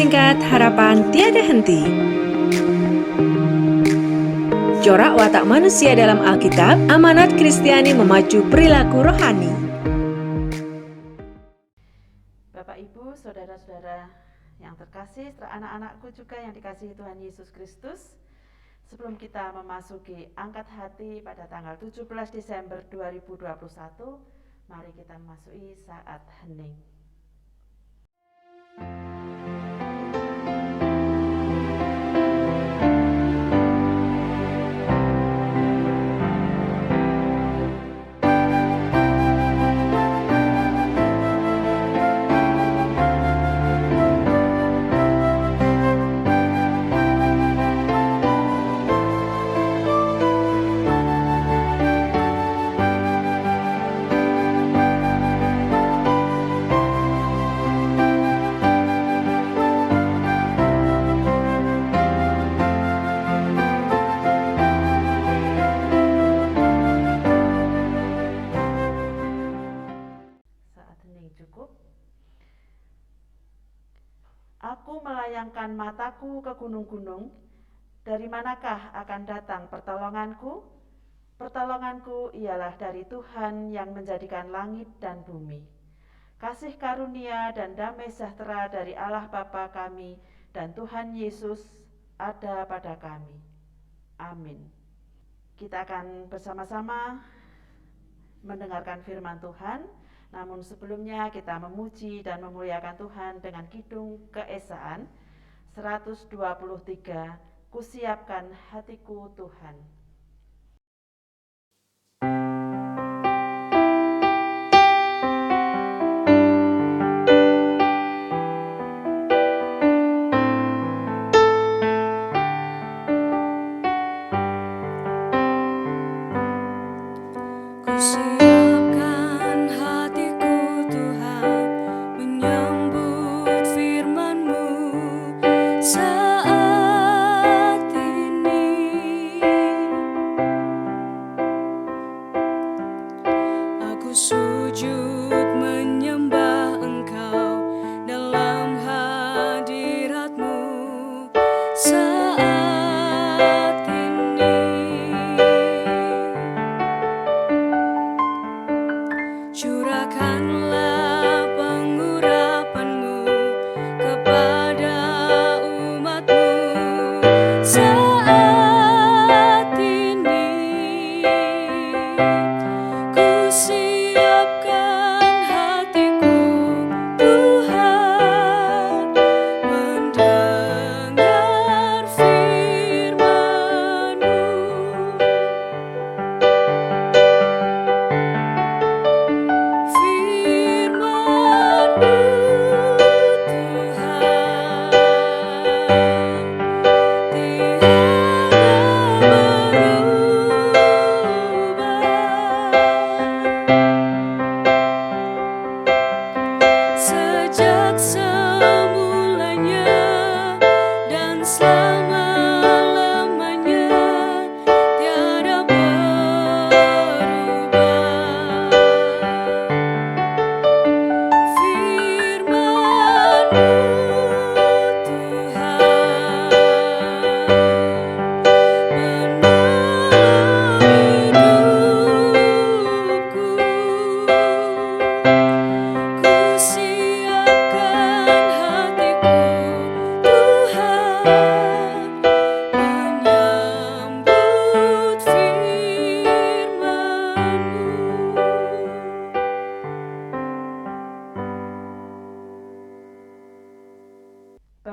singkat harapan tiada henti. Corak watak manusia dalam Alkitab, amanat Kristiani memacu perilaku rohani. Bapak, Ibu, saudara-saudara yang terkasih, anak-anakku juga yang dikasihi Tuhan Yesus Kristus, sebelum kita memasuki angkat hati pada tanggal 17 Desember 2021, mari kita memasuki saat hening. Cukup. Aku melayangkan mataku ke gunung-gunung, dari manakah akan datang pertolonganku? Pertolonganku ialah dari Tuhan yang menjadikan langit dan bumi. Kasih karunia dan damai sejahtera dari Allah Bapa kami dan Tuhan Yesus ada pada kami. Amin. Kita akan bersama-sama mendengarkan firman Tuhan. Namun sebelumnya kita memuji dan memuliakan Tuhan dengan kidung keesaan 123, Kusiapkan hatiku Tuhan.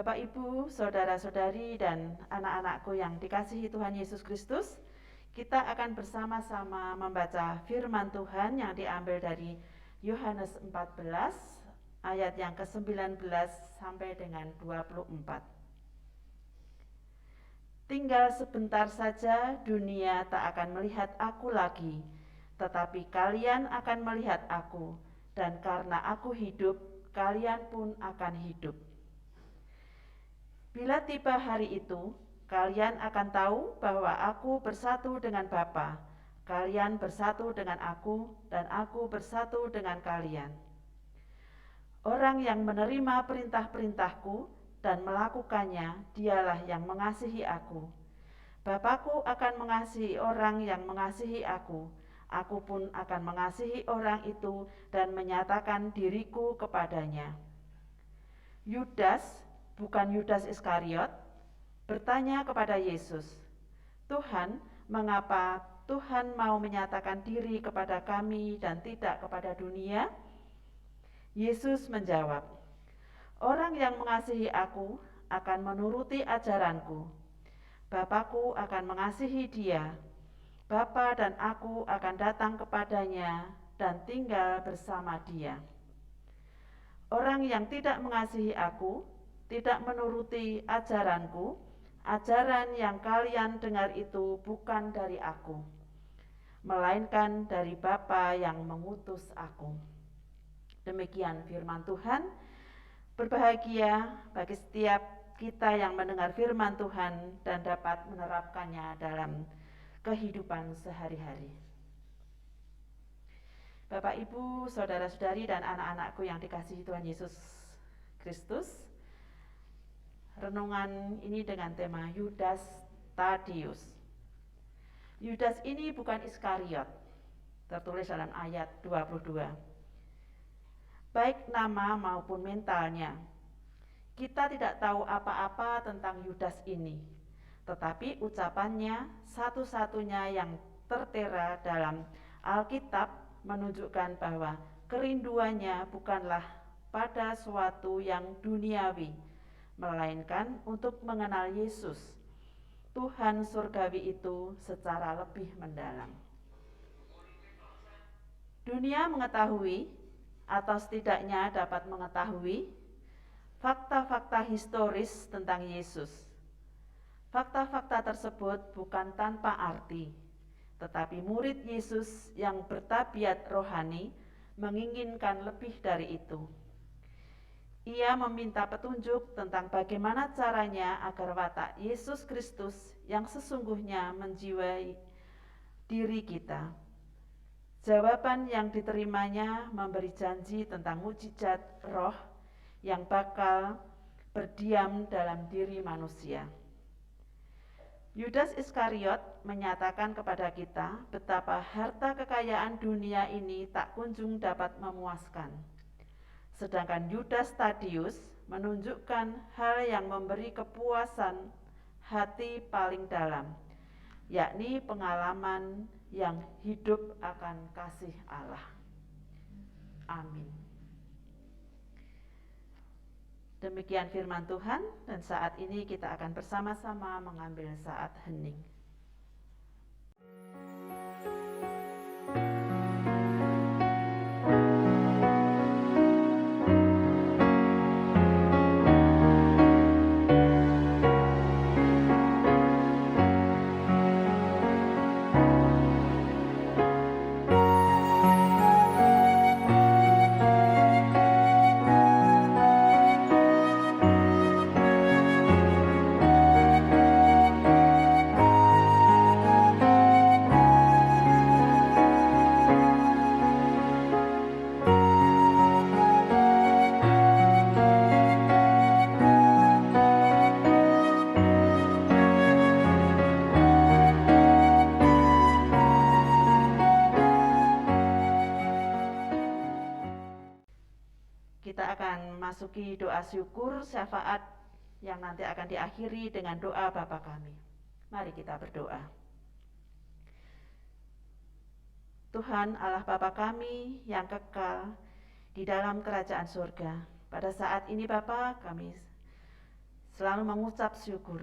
Bapak, Ibu, saudara-saudari, dan anak-anakku yang dikasihi Tuhan Yesus Kristus, kita akan bersama-sama membaca firman Tuhan yang diambil dari Yohanes 14, ayat yang ke-19 sampai dengan 24. Tinggal sebentar saja dunia tak akan melihat aku lagi, tetapi kalian akan melihat aku, dan karena aku hidup, kalian pun akan hidup. Bila tiba hari itu, kalian akan tahu bahwa aku bersatu dengan Bapa, kalian bersatu dengan aku, dan aku bersatu dengan kalian. Orang yang menerima perintah-perintahku dan melakukannya, dialah yang mengasihi aku. Bapakku akan mengasihi orang yang mengasihi aku. Aku pun akan mengasihi orang itu dan menyatakan diriku kepadanya. Yudas, bukan Yudas Iskariot, bertanya kepada Yesus, Tuhan, mengapa Tuhan mau menyatakan diri kepada kami dan tidak kepada dunia? Yesus menjawab, orang yang mengasihi aku akan menuruti ajaranku. Bapakku akan mengasihi dia. Bapa dan aku akan datang kepadanya dan tinggal bersama dia. Orang yang tidak mengasihi aku, tidak menuruti ajaranku. Ajaran yang kalian dengar itu bukan dari aku, melainkan dari Bapa yang mengutus aku. Demikian firman Tuhan. Berbahagia bagi setiap kita yang mendengar firman Tuhan dan dapat menerapkannya dalam kehidupan sehari-hari. Bapak, Ibu, saudara-saudari, dan anak-anakku yang dikasihi Tuhan Yesus Kristus, renungan ini dengan tema Yudas Tadius. Yudas ini bukan Iskariot, tertulis dalam ayat 22. Baik nama maupun mentalnya, kita tidak tahu apa-apa tentang Yudas ini, tetapi ucapannya satu-satunya yang tertera dalam Alkitab menunjukkan bahwa kerinduannya bukanlah pada suatu yang duniawi, melainkan untuk mengenal Yesus, Tuhan surgawi itu secara lebih mendalam. Dunia mengetahui, atau setidaknya dapat mengetahui, fakta-fakta historis tentang Yesus. Fakta-fakta tersebut bukan tanpa arti, tetapi murid Yesus yang bertabiat rohani menginginkan lebih dari itu. Ia meminta petunjuk tentang bagaimana caranya agar watak Yesus Kristus yang sesungguhnya menjiwai diri kita. Jawaban yang diterimanya memberi janji tentang mukjizat roh yang bakal berdiam dalam diri manusia. Yudas Iskariot menyatakan kepada kita betapa harta kekayaan dunia ini tak kunjung dapat memuaskan. Sedangkan Yudas Tadius menunjukkan hal yang memberi kepuasan hati paling dalam, yakni pengalaman yang hidup akan kasih Allah. Amin. Demikian firman Tuhan, dan saat ini kita akan bersama-sama mengambil saat hening. Kita akan masuki doa syukur syafaat yang nanti akan diakhiri dengan doa Bapa kami. Mari kita berdoa. Tuhan Allah Bapa kami yang kekal di dalam kerajaan surga, pada saat ini Bapa, kami selalu mengucap syukur.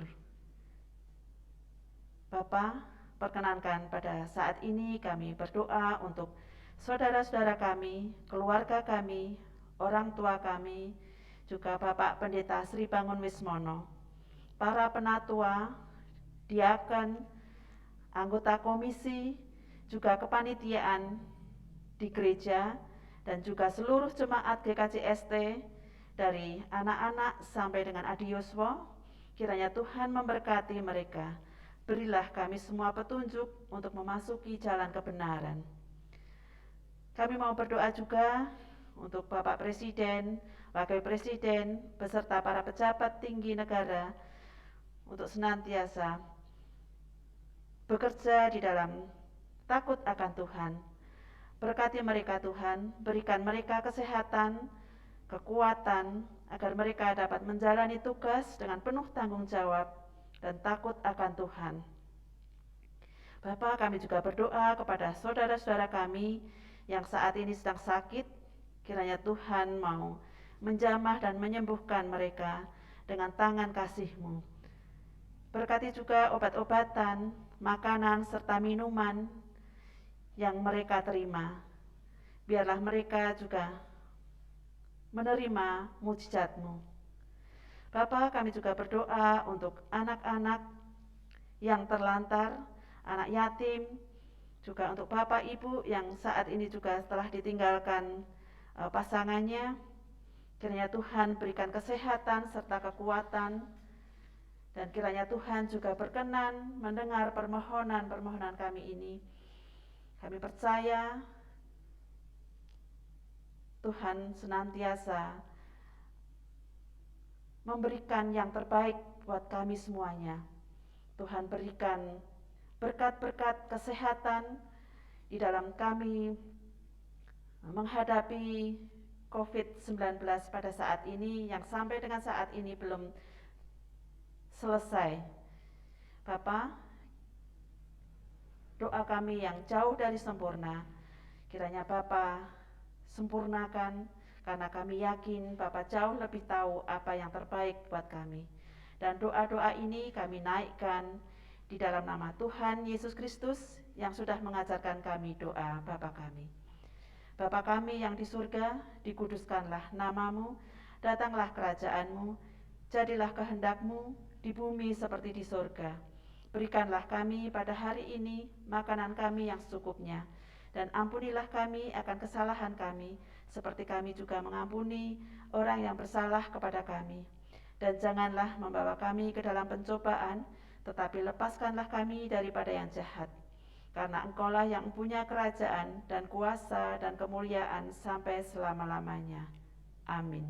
Bapa, perkenankan pada saat ini kami berdoa untuk saudara-saudara kami, keluarga kami, orang tua kami, juga Bapak Pendeta Sri Bangun Wismono, para penatua, diaken, anggota komisi, juga kepanitiaan di gereja, dan juga seluruh jemaat GKJST, dari anak-anak sampai dengan Adi Yuswo. Kiranya Tuhan memberkati mereka. Berilah kami semua petunjuk untuk memasuki jalan kebenaran. Kami mau berdoa juga untuk Bapak Presiden, Wakil Presiden, beserta para pejabat tinggi negara untuk senantiasa bekerja di dalam takut akan Tuhan. Berkati mereka Tuhan, berikan mereka kesehatan, kekuatan, agar mereka dapat menjalani tugas dengan penuh tanggung jawab dan takut akan Tuhan. Bapa, kami juga berdoa kepada saudara-saudara kami yang saat ini sedang sakit, kiranya Tuhan mau menjamah dan menyembuhkan mereka dengan tangan kasih-Mu. Berkati juga obat-obatan, makanan, serta minuman yang mereka terima. Biarlah mereka juga menerima mujizat-Mu. Bapa, kami juga berdoa untuk anak-anak yang terlantar, anak yatim, juga untuk Bapak Ibu yang saat ini juga telah ditinggalkan pasangannya. Kiranya Tuhan berikan kesehatan serta kekuatan, dan kiranya Tuhan juga berkenan mendengar permohonan-permohonan kami ini. Kami percaya Tuhan senantiasa memberikan yang terbaik buat kami semuanya. Tuhan berikan berkat-berkat kesehatan di dalam kami menghadapi COVID-19 pada saat ini, yang sampai dengan saat ini belum selesai. Bapa, doa kami yang jauh dari sempurna, kiranya Bapa sempurnakan, karena kami yakin Bapa jauh lebih tahu apa yang terbaik buat kami. Dan doa-doa ini kami naikkan di dalam nama Tuhan Yesus Kristus yang sudah mengajarkan kami doa Bapa kami. Bapa kami yang di surga, dikuduskanlah nama-Mu, datanglah kerajaan-Mu, jadilah kehendak-Mu di bumi seperti di surga. Berikanlah kami pada hari ini makanan kami yang secukupnya, dan ampunilah kami akan kesalahan kami, seperti kami juga mengampuni orang yang bersalah kepada kami. Dan janganlah membawa kami ke dalam pencobaan, tetapi lepaskanlah kami daripada yang jahat. Karena Engkaulah yang punya kerajaan dan kuasa dan kemuliaan sampai selama-lamanya. Amin.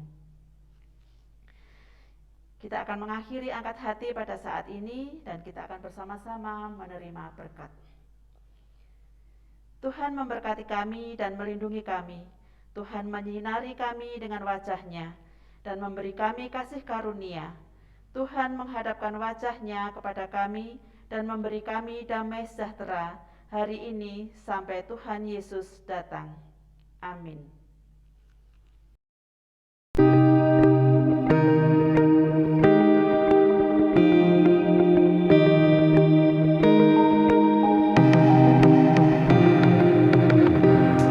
Kita akan mengakhiri angkat hati pada saat ini, dan kita akan bersama-sama menerima berkat. Tuhan memberkati kami dan melindungi kami. Tuhan menyinari kami dengan wajah-Nya dan memberi kami kasih karunia. Tuhan menghadapkan wajah-Nya kepada kami dan memberi kami damai sejahtera hari ini sampai Tuhan Yesus datang. Amin.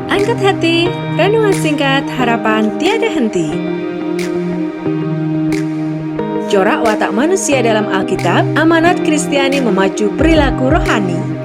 Angkat hati, renungan singkat harapan tiada henti. Corak watak manusia dalam Alkitab, amanat Kristiani memacu perilaku rohani.